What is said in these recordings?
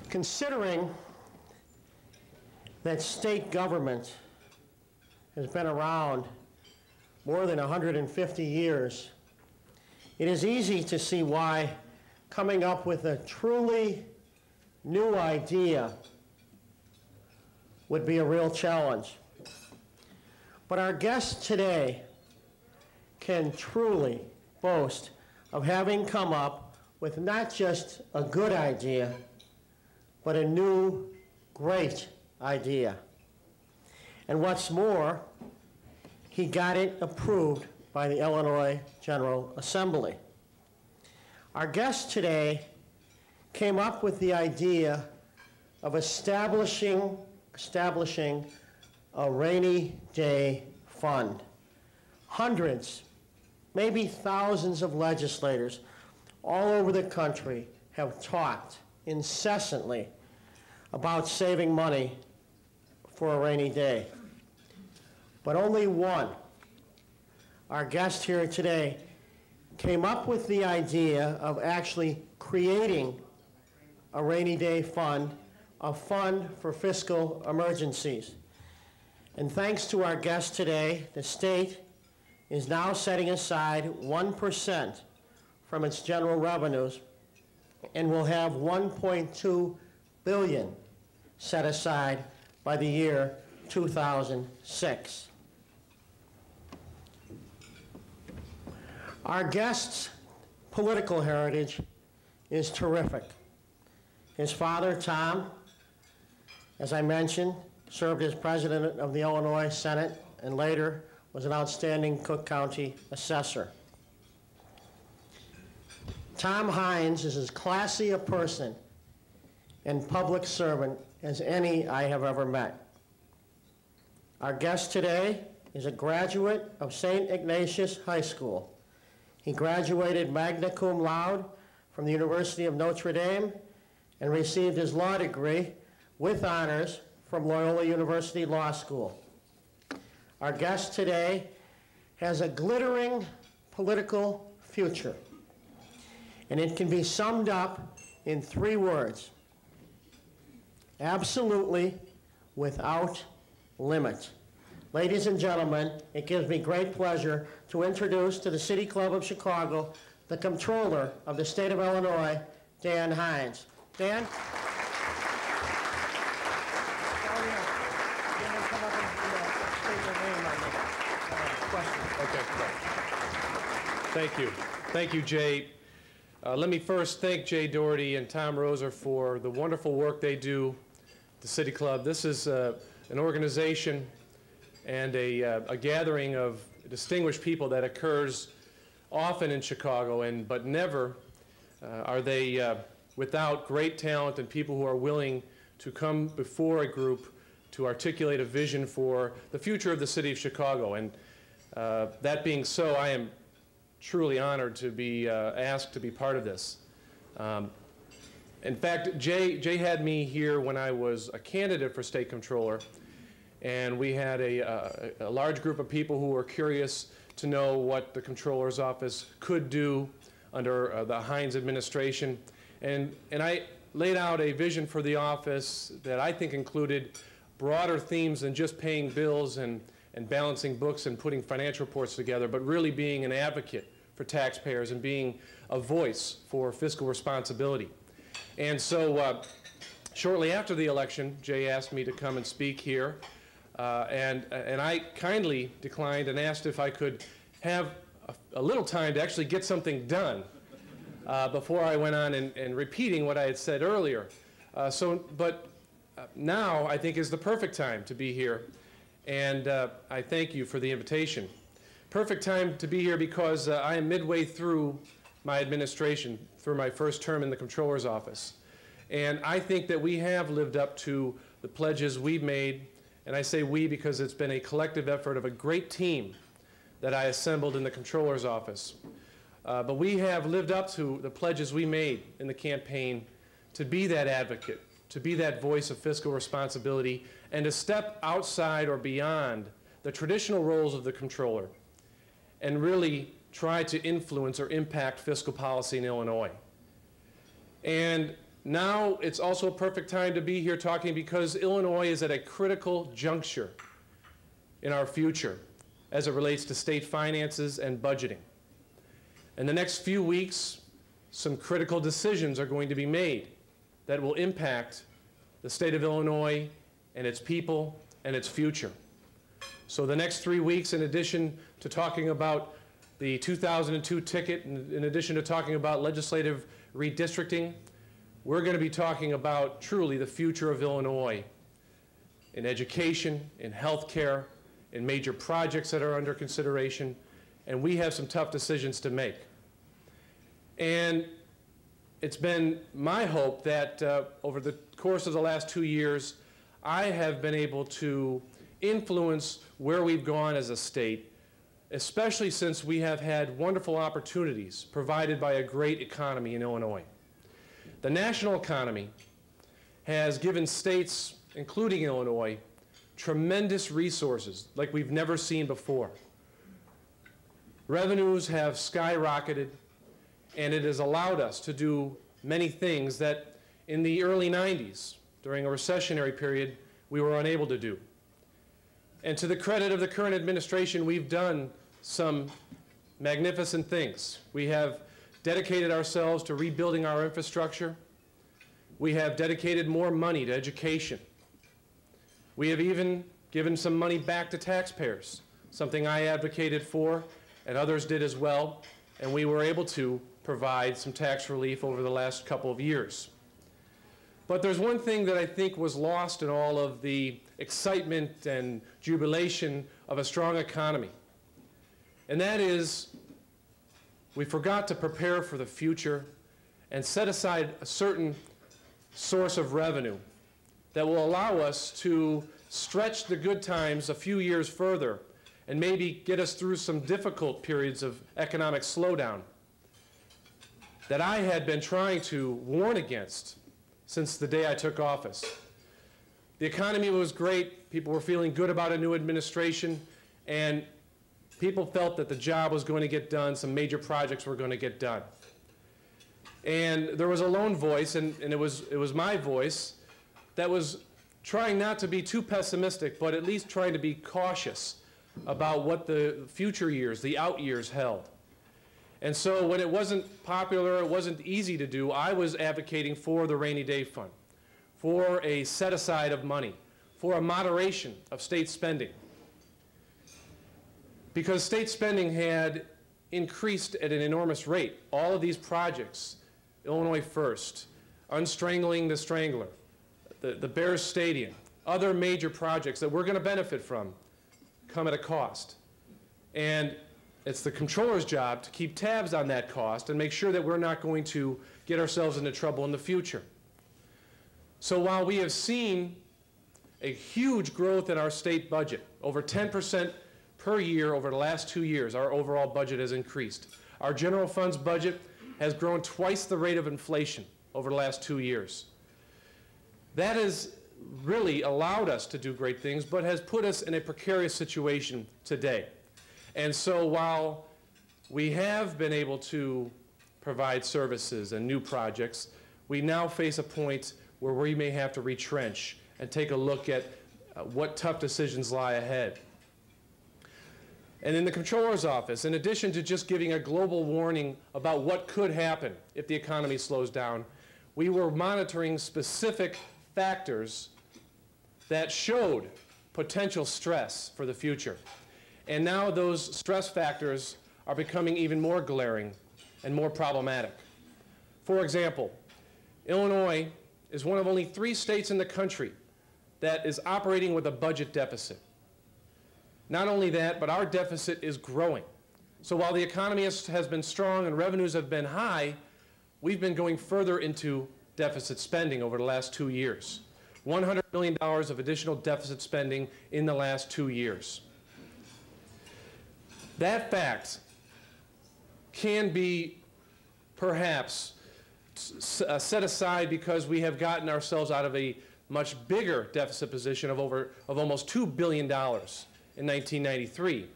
Considering that state government has been around more than 150 years, it is easy to see why coming up with a truly new idea would be a real challenge. But our guest today can truly boast of having come up with not just a good idea, but a new, great idea. And what's more, he got it approved by the Illinois General Assembly. Our guest today came up with the idea of establishing a rainy day fund. Hundreds, maybe thousands of legislators all over the country have talked incessantly about saving money for a rainy day. But only one, our guest here today, came up with the idea of actually creating a rainy day fund, a fund for fiscal emergencies. And thanks to our guest today, the state is now setting aside 1% from its general revenues and will have $1.2 billion set aside by the year 2006. Our guest's political heritage is terrific. His father, Tom, as I mentioned, served as president of the Illinois Senate and later was an outstanding Cook County assessor. Tom Hynes is as classy a person and public servant as any I have ever met. Our guest today is a graduate of St. Ignatius High School. He graduated magna cum laude from the University of Notre Dame and received his law degree with honors from Loyola University Law School. Our guest today has a glittering political future, and it can be summed up in 3 words: absolutely without limit. Ladies and gentlemen, it gives me great pleasure to introduce to the City Club of Chicago the Comptroller of the State of Illinois, Dan Hynes. Dan? Thank you. Thank you, Jay. Let me first thank Jay Doherty and Tom Roser for the wonderful work they do at the City Club. This is an organization and a gathering of distinguished people that occurs often in Chicago, but never are they without great talent and people who are willing to come before a group to articulate a vision for the future of the city of Chicago. And that being so, I am truly honored to be asked to be part of this. In fact, Jay had me here when I was a candidate for State Comptroller, and we had a large group of people who were curious to know what the Comptroller's office could do under the Hynes administration. And I laid out a vision for the office that I think included broader themes than just paying bills and balancing books and putting financial reports together, but really being an advocate for taxpayers and being a voice for fiscal responsibility. And so shortly after the election, Jay asked me to come and speak here, and I kindly declined and asked if I could have a little time to actually get something done before I went on and repeating what I had said earlier. But now I think is the perfect time to be here, and I thank you for the invitation. Perfect time to be here because I am midway through my administration, through my first term in the Comptroller's office. And I think that we have lived up to the pledges we've made, and I say we because it's been a collective effort of a great team that I assembled in the Comptroller's office. But we have lived up to the pledges we made in the campaign to be that advocate, to be that voice of fiscal responsibility, and to step outside or beyond the traditional roles of the Comptroller and really try to influence or impact fiscal policy in Illinois. And now it's also a perfect time to be here talking because Illinois is at a critical juncture in our future as it relates to state finances and budgeting. In the next few weeks, some critical decisions are going to be made that will impact the state of Illinois and its people and its future. So the next 3 weeks, in addition to talking about the 2002 ticket, in addition to talking about legislative redistricting, we're going to be talking about truly the future of Illinois in education, in healthcare, in major projects that are under consideration, and we have some tough decisions to make. And it's been my hope that over the course of the last 2 years, I have been able to influence where we've gone as a state, especially since we have had wonderful opportunities provided by a great economy in Illinois. The national economy has given states, including Illinois, tremendous resources like we've never seen before. Revenues have skyrocketed, and it has allowed us to do many things that in the early 90s, during a recessionary period, we were unable to do. And to the credit of the current administration, we've done some magnificent things. We have dedicated ourselves to rebuilding our infrastructure. We have dedicated more money to education. We have even given some money back to taxpayers, something I advocated for and others did as well, and we were able to provide some tax relief over the last couple of years. But there's one thing that I think was lost in all of the excitement and jubilation of a strong economy, and that is we forgot to prepare for the future and set aside a certain source of revenue that will allow us to stretch the good times a few years further and maybe get us through some difficult periods of economic slowdown that I had been trying to warn against since the day I took office. The economy was great, people were feeling good about a new administration, and people felt that the job was going to get done, some major projects were going to get done. And there was a lone voice, and it was my voice, that was trying not to be too pessimistic, but at least trying to be cautious about what the future years, the out years held. And so when it wasn't popular, it wasn't easy to do, I was advocating for the rainy day fund, for a set aside of money, for a moderation of state spending. Because state spending had increased at an enormous rate. All of these projects, Illinois First, Unstrangling the Strangler, the Bears Stadium, other major projects that we're going to benefit from come at a cost. And it's the Comptroller's job to keep tabs on that cost and make sure that we're not going to get ourselves into trouble in the future. So while we have seen a huge growth in our state budget, over 10% per year over the last 2 years, our overall budget has increased. Our general funds budget has grown twice the rate of inflation over the last 2 years. That has really allowed us to do great things, but has put us in a precarious situation today. And so while we have been able to provide services and new projects, we now face a point where we may have to retrench and take a look at what tough decisions lie ahead. And in the Comptroller's office, in addition to just giving a global warning about what could happen if the economy slows down, we were monitoring specific factors that showed potential stress for the future. And now those stress factors are becoming even more glaring and more problematic. For example, Illinois is one of only 3 states in the country that is operating with a budget deficit. Not only that, but our deficit is growing. So while the economy has been strong and revenues have been high, we've been going further into deficit spending over the last 2 years. $100 million of additional deficit spending in the last 2 years. That fact can be perhaps set aside because we have gotten ourselves out of a much bigger deficit position of almost $2 billion in 1993.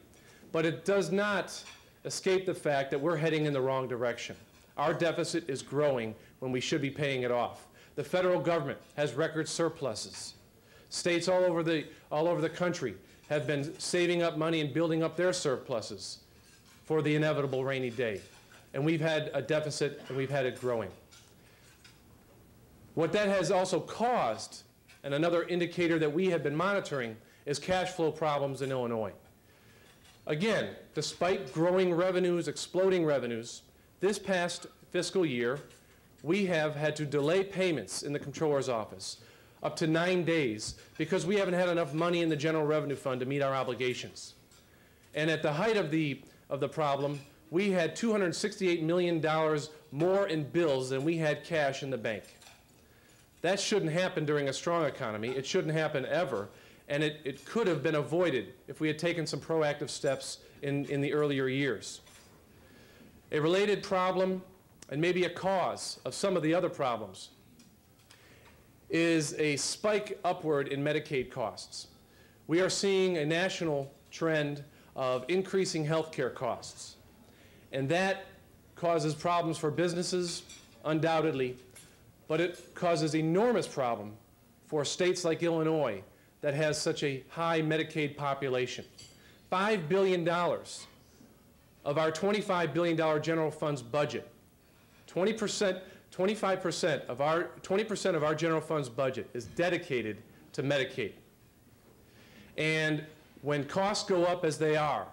But it does not escape the fact that we're heading in the wrong direction. Our deficit is growing when we should be paying it off. The federal government has record surpluses. States all over the country have been saving up money and building up their surpluses for the inevitable rainy day. And we've had a deficit, and we've had it growing. What that has also caused, and another indicator that we have been monitoring, is cash flow problems in Illinois. Again, despite growing revenues, exploding revenues, this past fiscal year, we have had to delay payments in the Comptroller's office up to 9 days because we haven't had enough money in the General Revenue Fund to meet our obligations. And at the height of the problem, we had $268 million more in bills than we had cash in the bank. That shouldn't happen during a strong economy. It shouldn't happen ever. And it could have been avoided if we had taken some proactive steps in the earlier years. A related problem, and maybe a cause of some of the other problems, is a spike upward in Medicaid costs. We are seeing a national trend of increasing health care costs. And that causes problems for businesses, undoubtedly, but it causes enormous problem for states like Illinois that has such a high Medicaid population. $5 billion of our $25 billion general fund's budget, 25% of our general fund's budget is dedicated to Medicaid. And when costs go up as they are,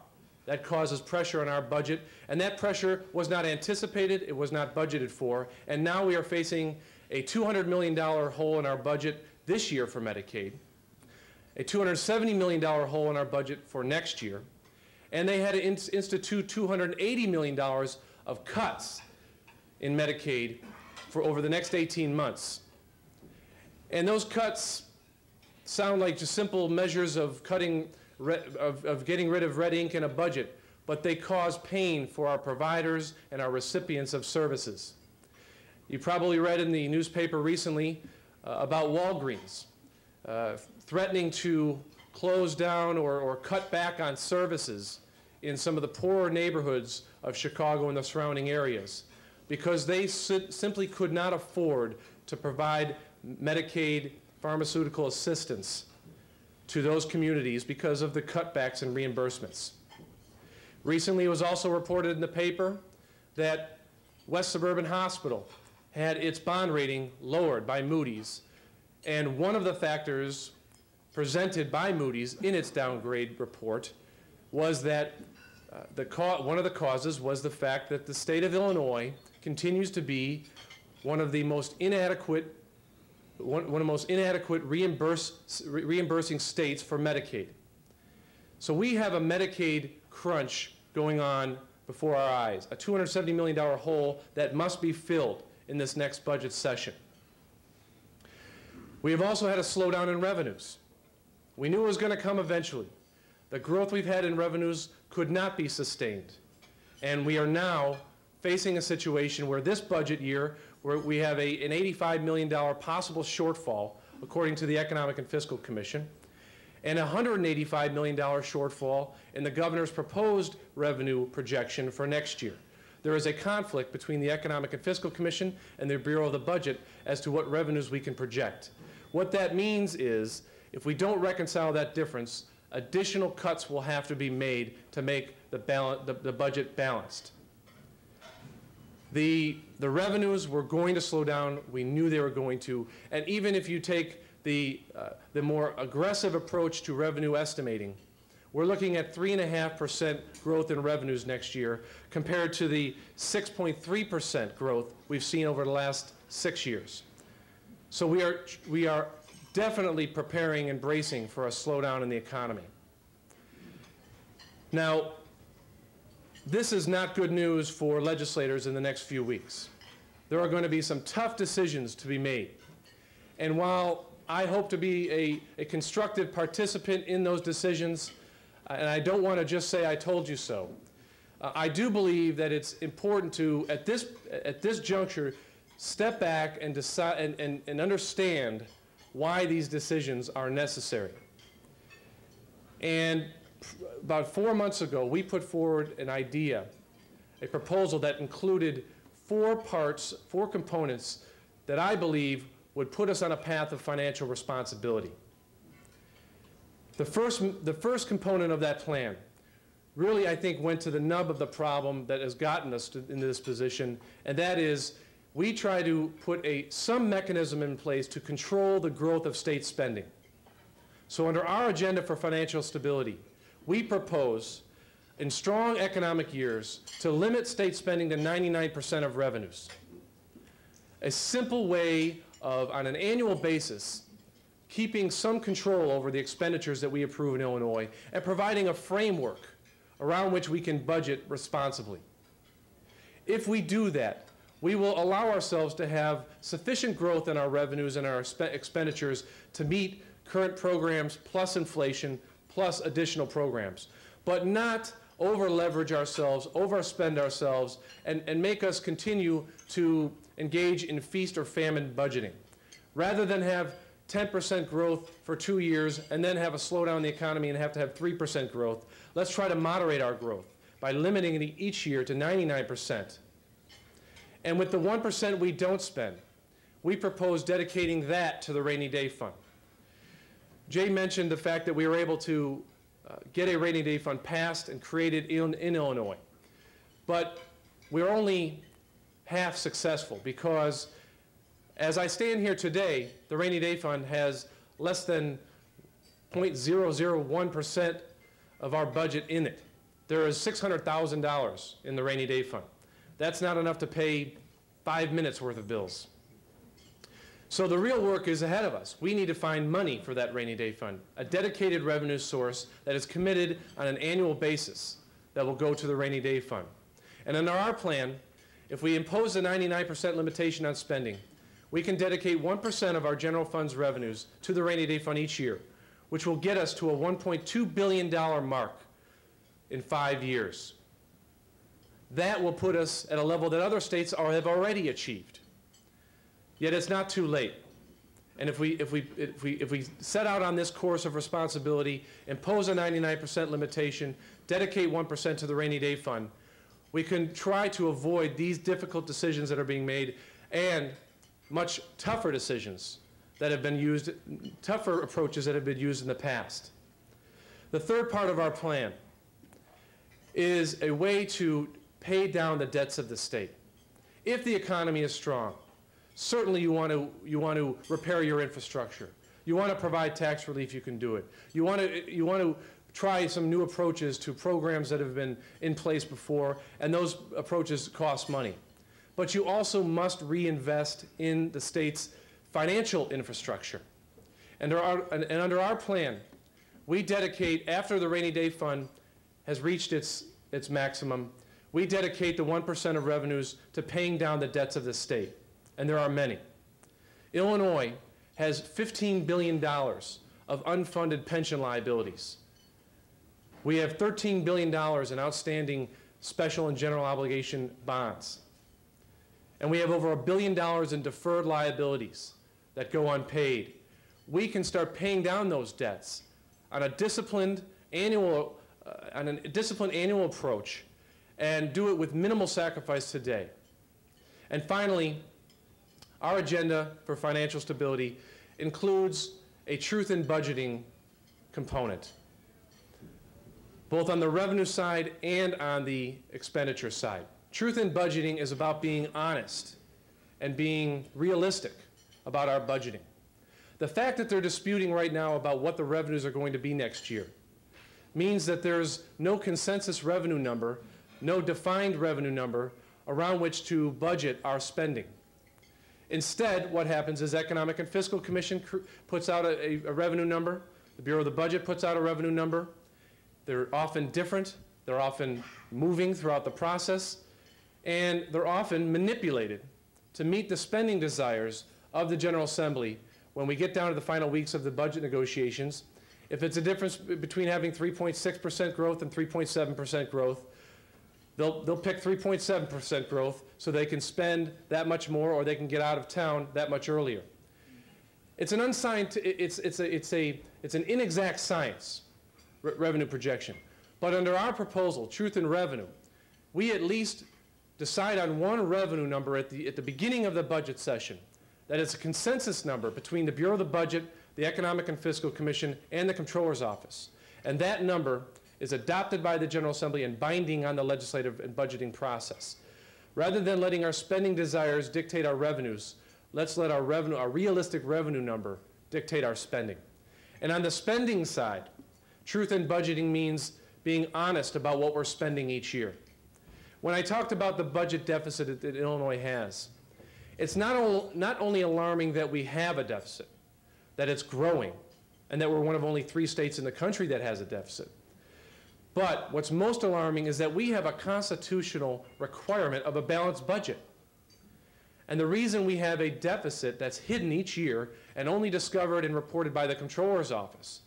that causes pressure on our budget, and that pressure was not anticipated, it was not budgeted for, and now we are facing a $200 million hole in our budget this year for Medicaid, a $270 million hole in our budget for next year, and they had to institute $280 million of cuts in Medicaid for over the next 18 months. And those cuts sound like just simple measures of getting rid of red ink in a budget, but they cause pain for our providers and our recipients of services. You probably read in the newspaper recently about Walgreens threatening to close down or cut back on services in some of the poorer neighborhoods of Chicago and the surrounding areas because they simply could not afford to provide Medicaid pharmaceutical assistance to those communities because of the cutbacks in reimbursements. Recently, it was also reported in the paper that West Suburban Hospital had its bond rating lowered by Moody's, and one of the factors presented by Moody's in its downgrade report was that one of the causes was the fact that the state of Illinois continues to be one of the most inadequate reimbursing states for Medicaid. So we have a Medicaid crunch going on before our eyes, a $270 million hole that must be filled in this next budget session. We have also had a slowdown in revenues. We knew it was going to come eventually. The growth we've had in revenues could not be sustained. And we are now facing a situation where this budget year, where we have an $85 million possible shortfall, according to the Economic and Fiscal Commission, and a $185 million shortfall in the governor's proposed revenue projection for next year. There is a conflict between the Economic and Fiscal Commission and the Bureau of the Budget as to what revenues we can project. What that means is, if we don't reconcile that difference, additional cuts will have to be made to make the budget balanced. The revenues were going to slow down. We knew they were going to. And even if you take the more aggressive approach to revenue estimating, we're looking at 3.5% growth in revenues next year compared to the 6.3% growth we've seen over the last 6 years. So we are definitely preparing and bracing for a slowdown in the economy. Now, this is not good news for legislators in the next few weeks. There are going to be some tough decisions to be made. And while I hope to be a constructive participant in those decisions, and I don't want to just say I told you so, I do believe that it's important to, at this juncture, step back and decide and understand why these decisions are necessary. And about 4 months ago, we put forward an idea, a proposal that included 4 components that I believe would put us on a path of financial responsibility. The first component of that plan really, I think, went to the nub of the problem that has gotten us into this position, and that is we try to put some mechanism in place to control the growth of state spending. So under our agenda for financial stability, we propose in strong economic years to limit state spending to 99% of revenues. A simple way of, on an annual basis, keeping some control over the expenditures that we approve in Illinois and providing a framework around which we can budget responsibly. If we do that, we will allow ourselves to have sufficient growth in our revenues and our expenditures to meet current programs plus inflation plus additional programs, but not over-leverage ourselves, overspend ourselves, and make us continue to engage in feast or famine budgeting. Rather than have 10% growth for 2 years and then have a slowdown in the economy and have to have 3% growth, let's try to moderate our growth by limiting it each year to 99%. And with the 1% we don't spend, we propose dedicating that to the rainy day fund. Jay mentioned the fact that we were able to get a rainy day fund passed and created in Illinois. But we're only half successful because as I stand here today, the rainy day fund has less than 0.001% of our budget in it. There is $600,000 in the rainy day fund. That's not enough to pay 5 minutes worth of bills. So the real work is ahead of us. We need to find money for that rainy day fund, a dedicated revenue source that is committed on an annual basis that will go to the rainy day fund. And under our plan, if we impose a 99% limitation on spending, we can dedicate 1% of our general fund's revenues to the rainy day fund each year, which will get us to a $1.2 billion mark in 5 years. That will put us at a level that other states have already achieved. Yet it's not too late. And if we set out on this course of responsibility, impose a 99% limitation, dedicate 1% to the rainy day fund, we can try to avoid these difficult decisions that are being made and much tougher decisions that have been used, tougher approaches that have been used in the past. The third part of our plan is a way to pay down the debts of the state. If the economy is strong, certainly you want to repair your infrastructure. You want to provide tax relief, you can do it. You want to try some new approaches to programs that have been in place before, and those approaches cost money. But you also must reinvest in the state's financial infrastructure. And under our plan, we dedicate, after the rainy day fund has reached its maximum, we dedicate the 1% of revenues to paying down the debts of the state. And there are many. Illinois has $15 billion of unfunded pension liabilities. We have $13 billion in outstanding special and general obligation bonds. And we have over $1 billion in deferred liabilities that go unpaid. We can start paying down those debts on a disciplined annual approach and do it with minimal sacrifice today. And finally, our agenda for financial stability includes a truth in budgeting component, both on the revenue side and on the expenditure side. Truth in budgeting is about being honest and being realistic about our budgeting. The fact that they're disputing right now about what the revenues are going to be next year means that there's no consensus revenue number, no defined revenue number around which to budget our spending. Instead, what happens is Economic and Fiscal Commission puts out a revenue number. The Bureau of the Budget puts out a revenue number. They're often different. They're often moving throughout the process. And they're often manipulated to meet the spending desires of the General Assembly when we get down to the final weeks of the budget negotiations. If it's a difference between having 3.6% growth and 3.7% growth, they'll pick 3.7% growth so they can spend that much more or they can get out of town that much earlier. It's an it's an inexact science, revenue projection. But under our proposal, Truth in Revenue, we at least decide on one revenue number at the beginning of the budget session that it's a consensus number between the Bureau of the Budget, the Economic and Fiscal Commission, and the Comptroller's Office. And that number is adopted by the General Assembly and binding on the legislative and budgeting process. Rather than letting our spending desires dictate our revenues, let's let our realistic revenue number dictate our spending. And on the spending side, truth in budgeting means being honest about what we're spending each year. When I talked about the budget deficit that Illinois has, it's not only alarming that we have a deficit, that it's growing, and that we're one of only 3 states in the country that has a deficit. But what's most alarming is that we have a constitutional requirement of a balanced budget. And the reason we have a deficit that's hidden each year and only discovered and reported by the Comptroller's Office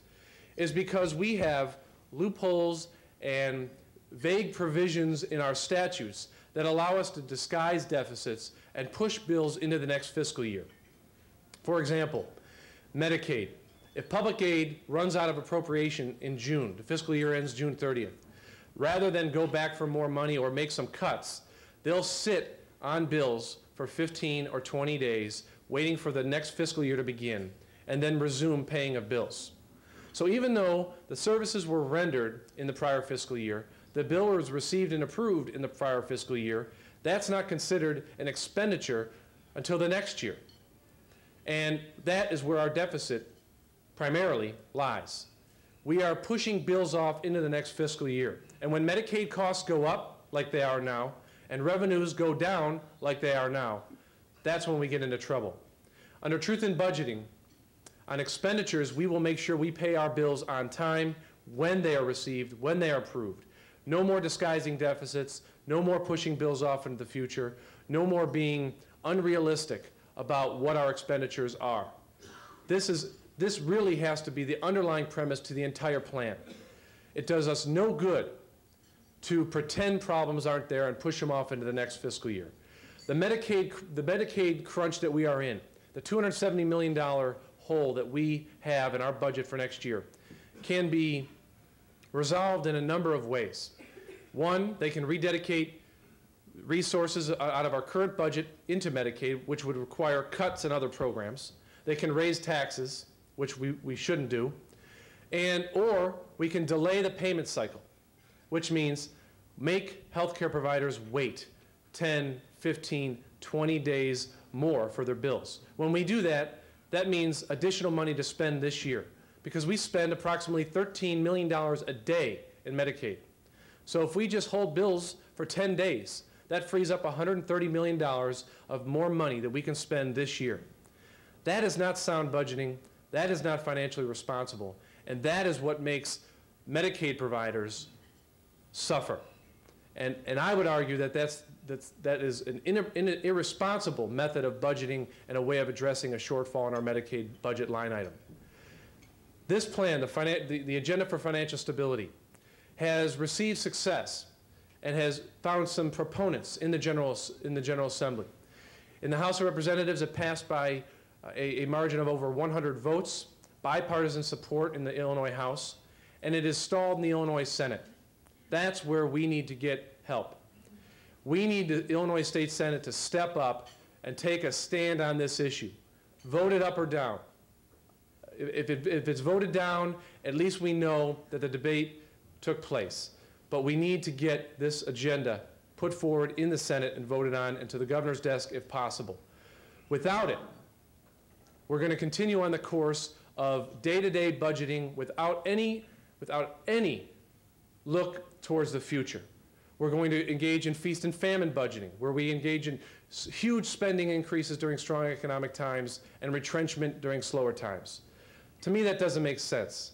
is because we have loopholes and vague provisions in our statutes that allow us to disguise deficits and push bills into the next fiscal year. For example, Medicaid. If public aid runs out of appropriation in June, the fiscal year ends June 30th, rather than go back for more money or make some cuts, they'll sit on bills for 15 or 20 days waiting for the next fiscal year to begin and then resume paying of bills. So even though the services were rendered in the prior fiscal year, the bill was received and approved in the prior fiscal year, that's not considered an expenditure until the next year. And that is where our deficit primarily lies. We are pushing bills off into the next fiscal year. And when Medicaid costs go up, like they are now, and revenues go down, like they are now, that's when we get into trouble. Under Truth in Budgeting, on expenditures, we will make sure we pay our bills on time, when they are received, when they are approved. No more disguising deficits, no more pushing bills off into the future, no more being unrealistic about what our expenditures are. This really has to be the underlying premise to the entire plan. It does us no good to pretend problems aren't there and push them off into the next fiscal year. The Medicaid crunch that we are in, the $270 million hole that we have in our budget for next year, can be resolved in a number of ways. One, they can rededicate resources out of our current budget into Medicaid, which would require cuts in other programs. They can raise taxes, which we shouldn't do, or we can delay the payment cycle, which means make healthcare providers wait 10, 15, 20 days more for their bills. When we do that, that means additional money to spend this year, because we spend approximately $13 million a day in Medicaid. So if we just hold bills for 10 days, that frees up $130 million of more money that we can spend this year. That is not sound budgeting. That is not financially responsible. And that is what makes Medicaid providers suffer. And I would argue that that is an irresponsible method of budgeting and a way of addressing a shortfall in our Medicaid budget line item. This plan, the Agenda for Financial Stability, has received success and has found some proponents in the General Assembly. In the House of Representatives, it passed by a margin of over 100 votes, bipartisan support in the Illinois House, and it is stalled in the Illinois Senate. That's where we need to get help. We need the Illinois State Senate to step up and take a stand on this issue. Vote it up or down. If it's voted down, at least we know that the debate took place. But we need to get this agenda put forward in the Senate and voted on and to the governor's desk if possible. Without it, we're going to continue on the course of day-to-day budgeting without any look towards the future. We're going to engage in feast and famine budgeting, where we engage in huge spending increases during strong economic times and retrenchment during slower times. To me, that doesn't make sense.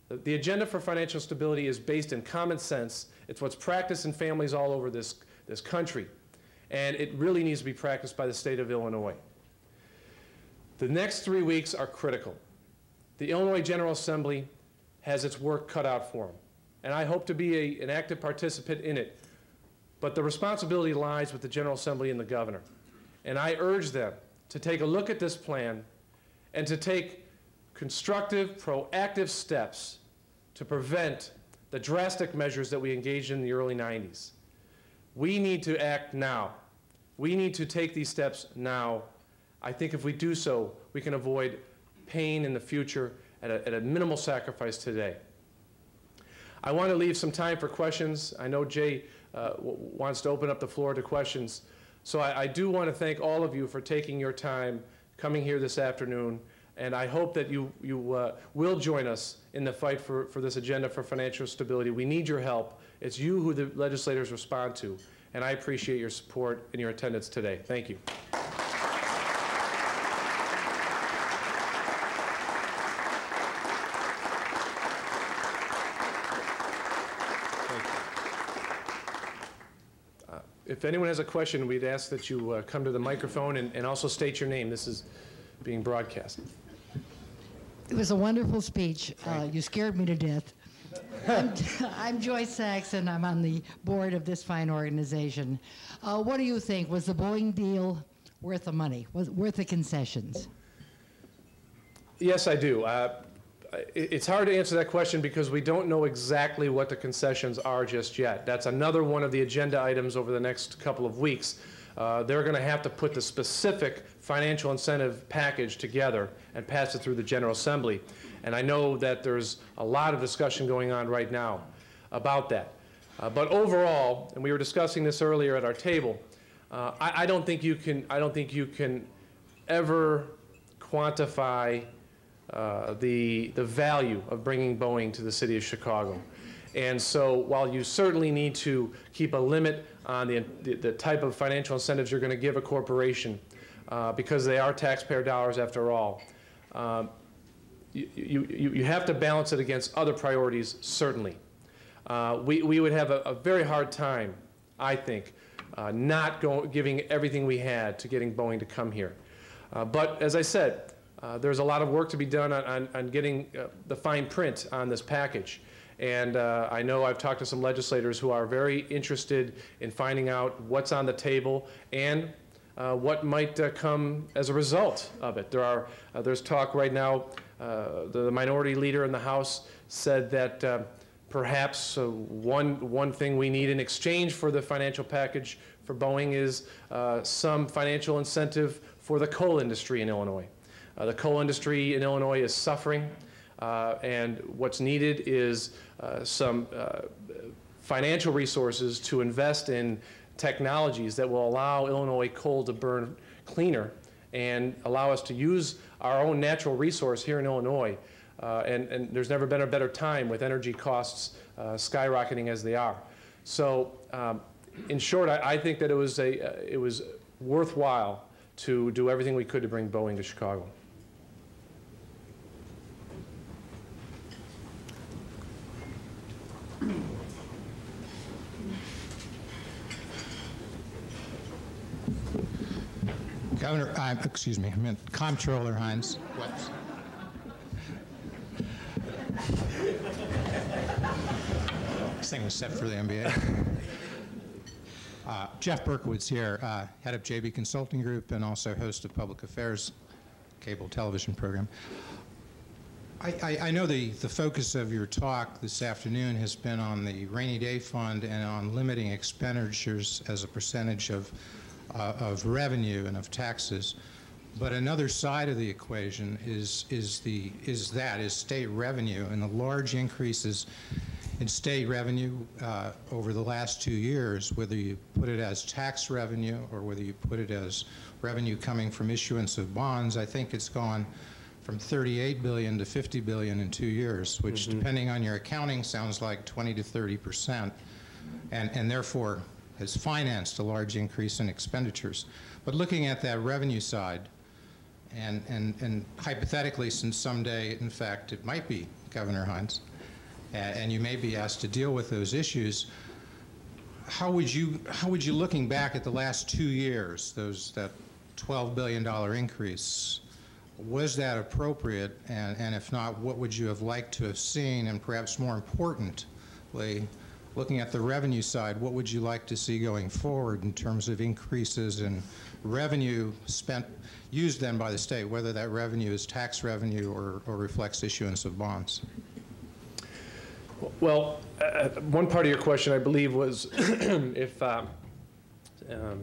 The Agenda for Financial Stability is based in common sense. It's what's practiced in families all over this country, and it really needs to be practiced by the state of Illinois. The next 3 weeks are critical. The Illinois General Assembly has its work cut out for them, and I hope to be an active participant in it. But the responsibility lies with the General Assembly and the governor. And I urge them to take a look at this plan and to take constructive, proactive steps to prevent the drastic measures that we engaged in the early 90s. We need to act now. We need to take these steps now. I think if we do so, we can avoid pain in the future at a minimal sacrifice today. I want to leave some time for questions. I know Jay wants to open up the floor to questions. So I do want to thank all of you for taking your time coming here this afternoon, and I hope that you will join us in the fight for this agenda for financial stability. We need your help. It's you who the legislators respond to, and I appreciate your support and your attendance today. Thank you. If anyone has a question, we'd ask that you come to the microphone and also state your name. This is being broadcast. It was a wonderful speech. You scared me to death. I'm Joyce Saxon. I'm on the board of this fine organization. What do you think? Was the Boeing deal worth the money? Was it worth the concessions? Yes, I do. It's hard to answer that question because we don't know exactly what the concessions are just yet. That's another one of the agenda items over the next couple of weeks. They're going to have to put the specific financial incentive package together and pass it through the General Assembly. And I know that there's a lot of discussion going on right now about that. But overall, and we were discussing this earlier at our table, I don't think you can ever quantify the value of bringing Boeing to the city of Chicago. And so while you certainly need to keep a limit on the type of financial incentives you're going to give a corporation, because they are taxpayer dollars after all, you have to balance it against other priorities, certainly. We would have a very hard time, I think, not giving everything we had to getting Boeing to come here. But as I said, there's a lot of work to be done on getting the fine print on this package. And I know I've talked to some legislators who are very interested in finding out what's on the table and what might come as a result of it. There's talk right now, the minority leader in the House said that perhaps one thing we need in exchange for the financial package for Boeing is some financial incentive for the coal industry in Illinois. The coal industry in Illinois is suffering, and what's needed is some financial resources to invest in technologies that will allow Illinois coal to burn cleaner and allow us to use our own natural resource here in Illinois. And there's never been a better time with energy costs skyrocketing as they are. So in short, I think that it was worthwhile to do everything we could to bring Boeing to Chicago. Governor, excuse me, I meant Comptroller Hynes. What? This thing was set for the NBA. Jeff Berkowitz here, head of JB Consulting Group and also host of Public Affairs cable television program. I know the focus of your talk this afternoon has been on the rainy day fund and on limiting expenditures as a percentage of revenue and of taxes. But another side of the equation is state revenue, and the large increases in state revenue over the last 2 years, whether you put it as tax revenue or whether you put it as revenue coming from issuance of bonds. I think it's gone from $38 billion to $50 billion in 2 years, which, depending on your accounting, sounds like 20 to 30%, and therefore has financed a large increase in expenditures. But looking at that revenue side, and hypothetically, since someday, in fact, it might be Governor Hynes, and you may be asked to deal with those issues, how would you, looking back at the last 2 years, that $12 billion increase, was that appropriate? And if not, what would you have liked to have seen? And perhaps more importantly, looking at the revenue side, what would you like to see going forward in terms of increases in revenue used then by the state, whether that revenue is tax revenue or reflects issuance of bonds? Well, one part of your question, I believe, was if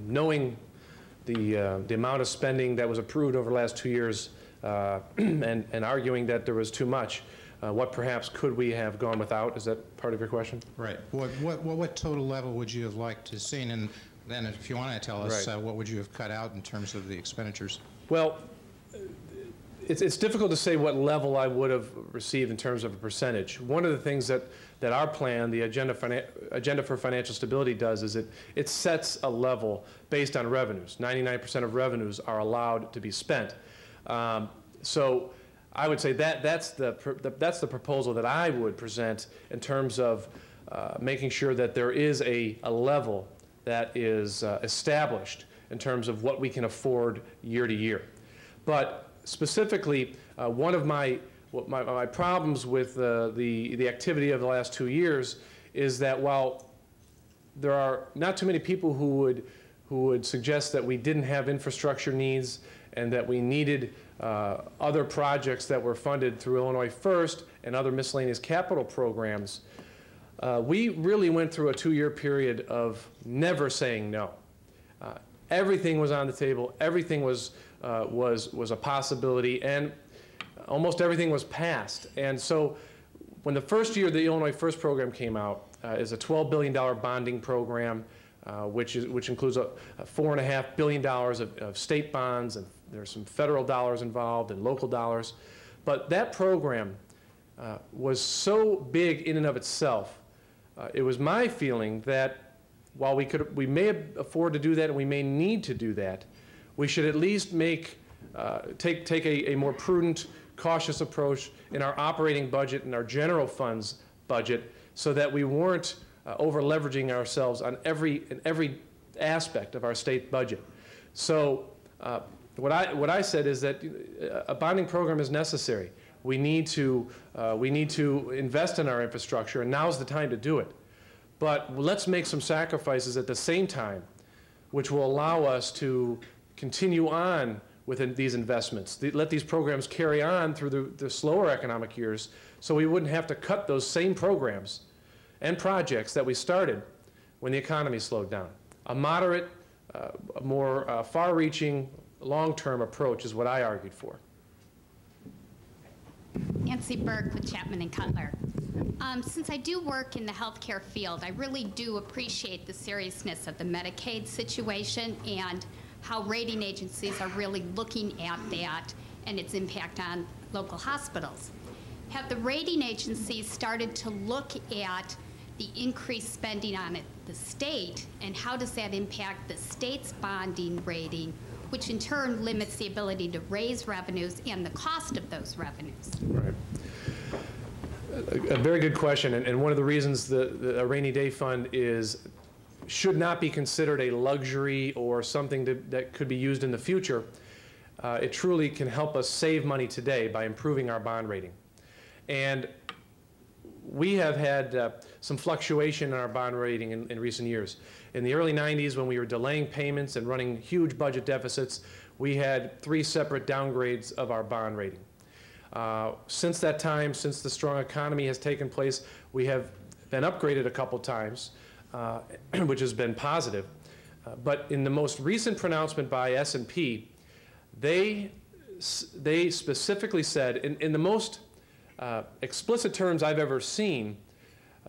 knowing the amount of spending that was approved over the last 2 years and arguing that there was too much. What perhaps could we have gone without? Is that part of your question? Right. What total level would you have liked to see? And then if you want to tell us, Right. what would you have cut out in terms of the expenditures? Well, it's difficult to say what level I would have received in terms of a percentage. One of the things that our plan, the Agenda for Financial Stability, does is it sets a level based on revenues. 99% of revenues are allowed to be spent. So I would say that's the proposal that I would present in terms of making sure that there is a level that is established in terms of what we can afford year to year. But specifically, one of my problems with the activity of the last 2 years is that while there are not too many people who would suggest that we didn't have infrastructure needs and that we needed other projects that were funded through Illinois First and other miscellaneous capital programs, we really went through a 2-year period of never saying no. Everything was on the table. Everything was a possibility, and almost everything was passed. And so when the first year the Illinois First program came out, is a $12 billion bonding program, which includes $4.5 billion of state bonds, and there's some federal dollars involved and local dollars. But that program was so big in and of itself, it was my feeling that while we may afford to do that and we may need to do that, we should at least take a more prudent, cautious approach in our operating budget and our general funds budget so that we weren't over-leveraging ourselves on every aspect of our state budget. So what I said is that a bonding program is necessary. We need to invest in our infrastructure, and now's the time to do it. But let's make some sacrifices at the same time, which will allow us to continue on with these investments. Let these programs carry on through the slower economic years so we wouldn't have to cut those same programs and projects that we started when the economy slowed down. A moderate, more far-reaching, long-term approach is what I argued for. Nancy Burke with Chapman and Cutler. Since I do work in the healthcare field, I really do appreciate the seriousness of the Medicaid situation and how rating agencies are really looking at that and its impact on local hospitals. Have the rating agencies started to look at the increased spending on the state, and how does that impact the state's bonding rating, which in turn limits the ability to raise revenues and the cost of those revenues? Right. A very good question, and one of the reasons a rainy day fund should not be considered a luxury or something that could be used in the future. It truly can help us save money today by improving our bond rating. And we have had some fluctuation in our bond rating in recent years. In the early 90s, when we were delaying payments and running huge budget deficits, we had 3 separate downgrades of our bond rating. Since that time, since the strong economy has taken place, we have been upgraded a couple times, which has been positive. But in the most recent pronouncement by S&P, they specifically said, in the most explicit terms I've ever seen,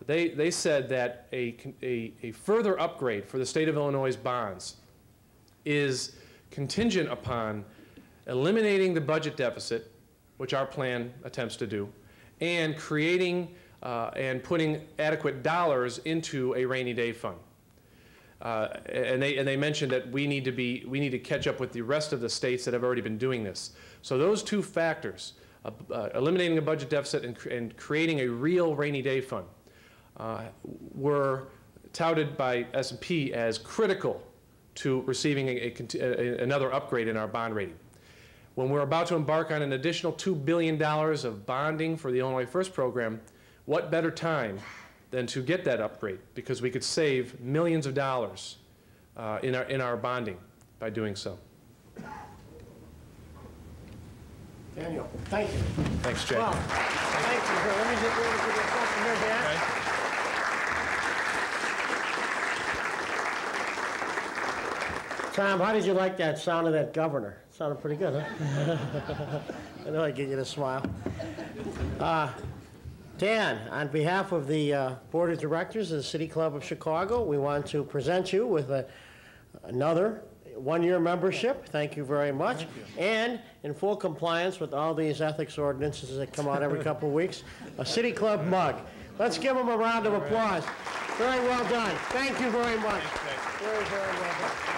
they said that a further upgrade for the state of Illinois' bonds is contingent upon eliminating the budget deficit, which our plan attempts to do, and creating and putting adequate dollars into a rainy day fund. And they mentioned that we need to catch up with the rest of the states that have already been doing this. So those 2 factors, eliminating a budget deficit and creating a real rainy day fund, were touted by S&P as critical to receiving another upgrade in our bond rating. When we're about to embark on an additional $2 billion of bonding for the Illinois First program, what better time than to get that upgrade, because we could save millions of dollars in our bonding by doing so. Daniel, thank you. Thanks, Jay. Well, thank you. Here, let me give you a question here, Dan. Okay. Tom, how did you like that sound of that governor? Sounded pretty good, huh? I know I get you to smile. Dan, on behalf of the Board of Directors of the City Club of Chicago, we want to present you with another one-year membership. Thank you very much. Thank you. And in full compliance with all these ethics ordinances that come out every couple of weeks, a City Club mug. Let's give them a round of applause. Very well done. Thank you very much. Very, very well done.